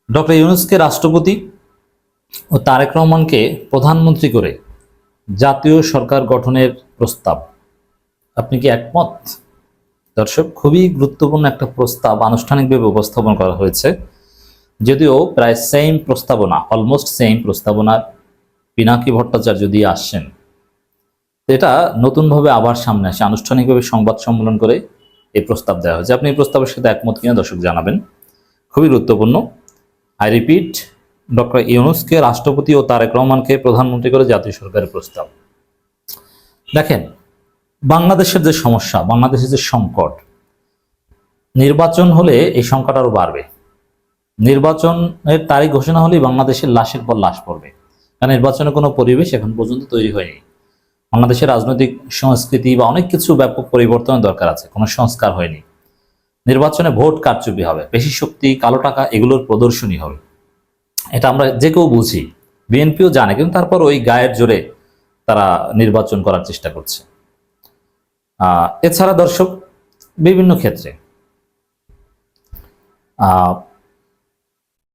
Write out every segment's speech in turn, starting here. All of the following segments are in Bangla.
ডক্টর ইউনূসকে রাষ্ট্রপতি ও তারেক রহমানকে প্রধানমন্ত্রী করে জাতীয় সরকার গঠনের প্রস্তাব, আপনি কি একমত? দর্শক, খুবই গুরুত্বপূর্ণ একটা প্রস্তাব আনুষ্ঠানিকভাবে উপস্থাপন করা হয়েছে। যদিও প্রায় সেম প্রস্তাবনা, অলমোস্ট সেম প্রস্তাবনার পিনাকি ভট্টাচার্য দিয়ে আসছেন, এটা নতুনভাবে আবার সামনে আসে, আনুষ্ঠানিকভাবে সংবাদ সম্মেলন করে এই প্রস্তাব দেওয়া হয়েছে। আপনি এই প্রস্তাবের সাথে একমত কিনা দর্শক জানাবেন। খুবই গুরুত্বপূর্ণ। আই রিপিট, ডক্টর ইউনূসকে রাষ্ট্রপতি ও তারেক রহমানকে প্রধানমন্ত্রী করে জাতীয় সরকারের প্রস্তাব। দেখেন, বাংলাদেশের যে সমস্যা, বাংলাদেশের যে সংকট, নির্বাচন হলে এই সংকট আরো বাড়বে। নির্বাচনের তারিখ ঘোষণা হলেই বাংলাদেশের লাশের পর লাশ পড়বে, কারণ নির্বাচনের কোনো পরিবেশ এখন পর্যন্ত তৈরি হয়নি। বাংলাদেশের রাজনৈতিক সংস্কৃতি বা অনেক কিছু ব্যাপক পরিবর্তনের দরকার আছে, কোনো সংস্কার হয়নি। নির্বাচনে ভোট কারচুপি হবে, পেশি শক্তি, কালো টাকা, এগুলোর প্রদর্শনী হবে। এটা আমরা যে কেউ বুঝি, বিএনপিও জানে, কিন্তু তারপর ওই গায়ের জোরে তারা নির্বাচন করার চেষ্টা করছে। এছাড়া দর্শক, বিভিন্ন ক্ষেত্রে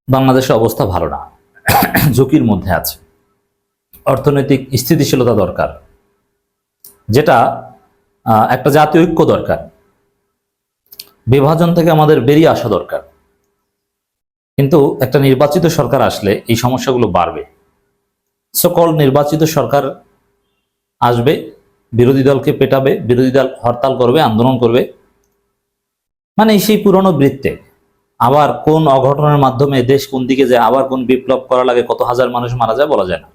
বাংলাদেশের অবস্থা ভালো না, ঝুঁকির মধ্যে আছে। অর্থনৈতিক স্থিতিশীলতা দরকার, যেটা একটা জাতীয় ঐক্য দরকার। বিভাজন থেকে আমাদের বেরিয়ে আসা দরকার। কিন্তু একটা নির্বাচিত সরকার আসলে এই সমস্যাগুলো বাড়বে। সকল নির্বাচিত সরকার আসবে, বিরোধী দলকে পেটাবে, বিরোধী দল হরতাল করবে, আন্দোলন করবে, মানে সেই পুরনো বৃত্তে আবার কোন অঘটনের মাধ্যমে দেশ কোন দিকে যায়, আবার কোন বিপ্লব করা লাগে, কত হাজার মানুষ মারা যায় বলা যায় না।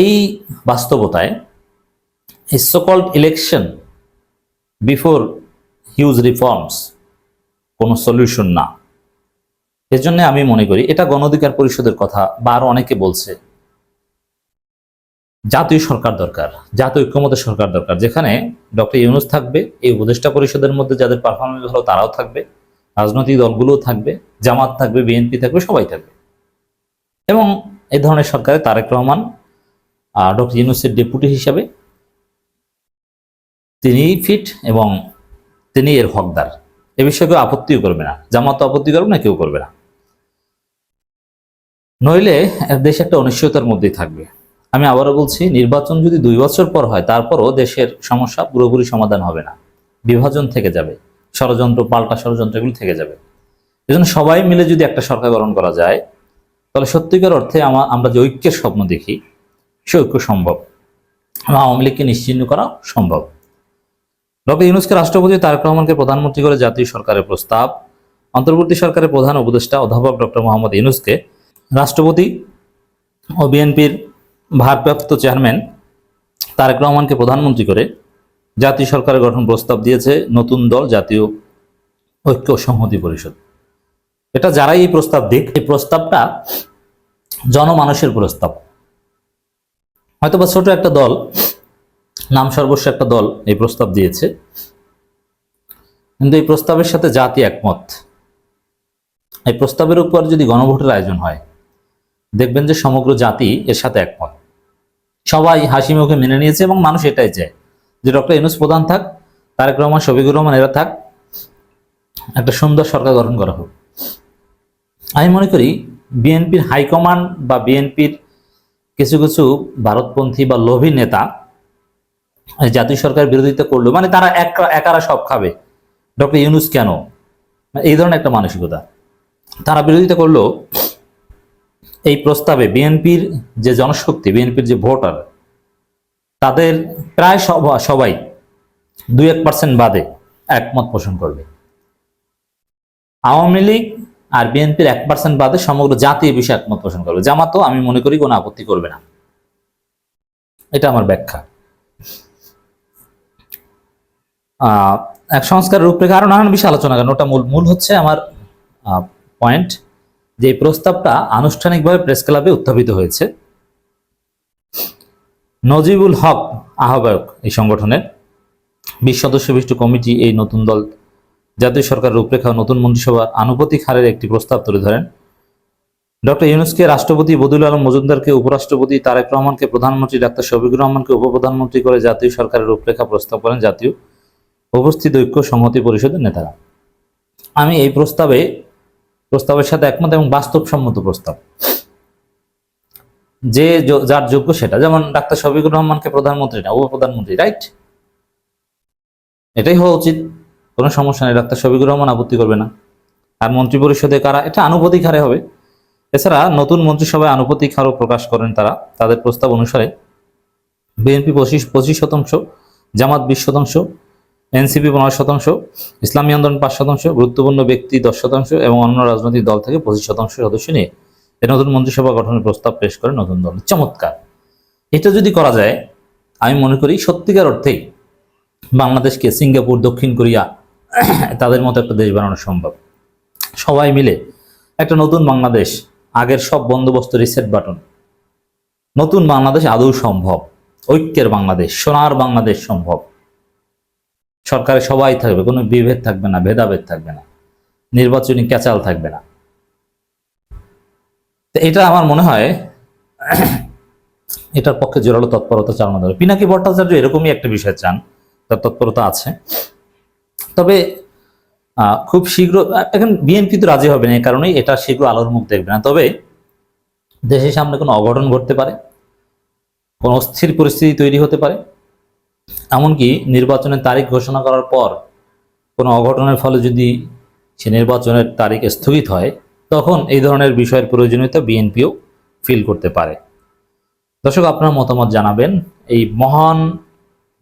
এই বাস্তবতায় এই so-called election before huge reforms কোনো সলিউশন না। এজন্য আমি মনে করি এটা গণ অধিকার পরিষদের কথা বা আরো অনেকে বলছে, জাতীয় সরকার দরকার, জাতীয় ঐক্যমত্য সরকার দরকার, যেখানে ডক্টর ইউনূস থাকবে, এই উপদেষ্টা পরিষদের মধ্যে যাদের পারফরমেন্স ভালো তারাও থাকবে, রাজনৈতিক দলগুলোও থাকবে, জামাত থাকবে, বিএনপি থাকবে, সবাই থাকবে। এবং এই ধরনের সরকারে তারেক রহমান ডক্টর ইউনূসের ডেপুটি হিসাবে তিনি ফিট এবং তিনি এর হকদার। এ বিষয়ে কেউ আপত্তিও করবে না, জামাত আপত্তি করবে না, কেউ করবে না। নইলে দেশ একটা অনিশ্চয়তার মধ্যেই থাকবে। আমি আবারও বলছি, নির্বাচন যদি 2 বছর পর হয়, তারপরও দেশের সমস্যা পুরোপুরি সমাধান হবে না, বিভাজন থেকে যাবে, ষড়যন্ত্র, পাল্টা ষড়যন্ত্র, এগুলো থেকে যাবে। এজন্য সবাই মিলে যদি একটা সরকার গঠন করা যায়, তাহলে সত্যিকার অর্থে আমরা যে ঐক্যের স্বপ্ন দেখি, সে ঐক্য সম্ভব, আওয়ামী লীগকে নিশ্চিহ্ন করা সম্ভব। ডক্টর ইউনূসকে রাষ্ট্রপতি, তারেক রহমানকে প্রধানমন্ত্রী করে জাতীয় সরকারের প্রস্তাব। অন্তর্বর্তী সরকারের প্রধান উপদেষ্টা অধ্যাপক ডক্টর মোহাম্মদ ইউনূসকে রাষ্ট্রপতি ও বিএনপির ভারপ্রাপ্ত চেয়ারম্যান তারেক রহমানকে প্রধানমন্ত্রী করে জাতীয় সরকারের গঠন প্রস্তাব দিয়েছে নতুন দল জাতীয় ঐক্য সংহতি পরিষদ। এটা যারাই এই প্রস্তাব দিক, এই প্রস্তাবটা জনমানুষের প্রস্তাব। হয়তোবা ছোট একটা দল, নাম সর্বস্ব একটা দল এই প্রস্তাব দিয়েছে, কিন্তু এই প্রস্তাবের সাথে জাতি একমত। এই প্রস্তাবের উপর যদি গণভোটের আয়োজন হয়, দেখবেন যে সমগ্র জাতি এর সাথে একমত, সবাই হাসি মুখে মেনে নিয়েছে এবং মানুষ এটাই চায় যে ডক্টর ইউনূস প্রধান থাক, তারেক রহমান, শফিকুর রহমান এরা থাক, একটা সুন্দর সরকার গঠন করা হোক। আমি মনে করি বিএনপির হাইকমান্ড বা বিএনপির কিছু কিছু ভারতপন্থী বা লোভী নেতা জাতীয় সরকার বিরোধিতা করলো, মানে তারা একারা সব খাবে, ডক্টর ইউনূস কেন, এই ধরনের একটা মানসিকতা তারা বিরোধিতা করলো। এই প্রস্তাবে বিএনপির যে জনশক্তি, বিএনপির যে ভোটার, তাদের প্রায় সবাই 2-1% বাদে একমত পোষণ করবে। আওয়ামী লীগ আর বিএনপির 1% বাদে সমগ্র জাতি এই বিষয়ে একমত পোষণ করবে। জামাতও আমি মনে করি কোনো আপত্তি করবে না। এটা আমার ব্যাখ্যা। এক সংস্কার রূপরেখা আরো নানান বিষয়ে আলোচনা করেন, ওটা মূল হচ্ছে আমার পয়েন্ট, যে এই প্রস্তাবটা আনুষ্ঠানিকভাবে প্রেস ক্লাবে উত্থাপিত হয়েছে। নজিবুল হক আহ্বায়ক এই সংগঠনের 20 সদস্য বিশিষ্ট কমিটি এই নতুন দল জাতীয় সরকার রূপরেখা ও নতুন মন্ত্রিসভার আনুপাতিক হারের একটি প্রস্তাব তুলে ধরেন। ডক্টর ইউনূসকে রাষ্ট্রপতি, বদিউল আলম মজুমদারকে উপরাষ্ট্রপতি, তারেক রহমানকে প্রধানমন্ত্রী, ডাক্তার শফিকুর রহমানকে উপপ্রধানমন্ত্রী করে জাতীয় সরকারের রূপরেখা প্রস্তাব করেন জাতীয় উপস্থিত ঐক্য সংহতি পরিষদের নেতারা। আমি এই প্রস্তাবে প্রস্তাবের সাথে একমত এবং বাস্তবসম্মত প্রস্তাব, যে যার যোগ্য সেটা। যেমন ডাক্তার শফিকুর রহমানকে প্রধানমন্ত্রী না, উপপ্রধানমন্ত্রী, রাইট? এটাই হওয়া উচিত, কোনো সমস্যা নেই, ডাক্তার শফিকুর রহমান আপত্তি করবে না। আর মন্ত্রী পরিষদে কারা, এটা আনুপাতিক হারে হবে। এছাড়া নতুন মন্ত্রিসভায় আনুপাতিক হারও প্রকাশ করেন তারা। তাদের প্রস্তাব অনুসারে বিএনপি 25%, জামাত 20%, এনসিপি 15%, ইসলামী আন্দোলন 5%, গুরুত্বপূর্ণ ব্যক্তি 10% এবং অন্য রাজনৈতিক দল থেকে 25% সদস্য নিয়ে এই নতুন মন্ত্রিসভা গঠনের প্রস্তাব পেশ করে নতুন দল। চমৎকার! এটা যদি করা যায়, আমি মনে করি সত্যিকার অর্থেই বাংলাদেশকে সিঙ্গাপুর, দক্ষিণ কোরিয়া তাদের মতো একটা দেশ বানানো সম্ভব। সবাই মিলে একটা নতুন বাংলাদেশ, আগের সব বন্দোবস্ত রিসেট বাটন, নতুন বাংলাদেশ আদৌ সম্ভব। ঐক্যের বাংলাদেশ, সোনার বাংলাদেশ সম্ভব। সরকারে সবাই থাকবে, কোনো বিভেদ থাকবে না, ভেদাভেদ থাকবে না, নির্বাচনী ক্যাচাল থাকবে না। তো এটা আমার মনে হয় এটার পক্ষে জোরালো তৎপরতা চালানো দরকার। পিনাকি ভট্টাচার্য এরকমই একটা বিষয় চান, তার তৎপরতা আছে। তবে খুব শীঘ্র, এখন বিএনপি তো রাজি হবে না, এই কারণেই এটা শীঘ্র আলোর মুখ দেখবে না। তবে দেশের সামনে কোনো অঘটন ঘটতে পারে, কোনো অস্থির পরিস্থিতি তৈরি হতে পারে, এমনকি নির্বাচনের তারিখ ঘোষণা করার পর কোনো অঘটনের ফলে যদি সে নির্বাচনের তারিখ স্থগিত হয়, তখন এই ধরনের বিষয়ের প্রয়োজনীয়তা বিএনপিও ফিল করতে পারে। দর্শক, আপনার মতামত জানাবেন, এই মহান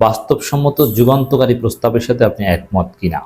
বাস্তবসম্মত যুগান্তকারী প্রস্তাবের সাথে আপনি একমত কিনা।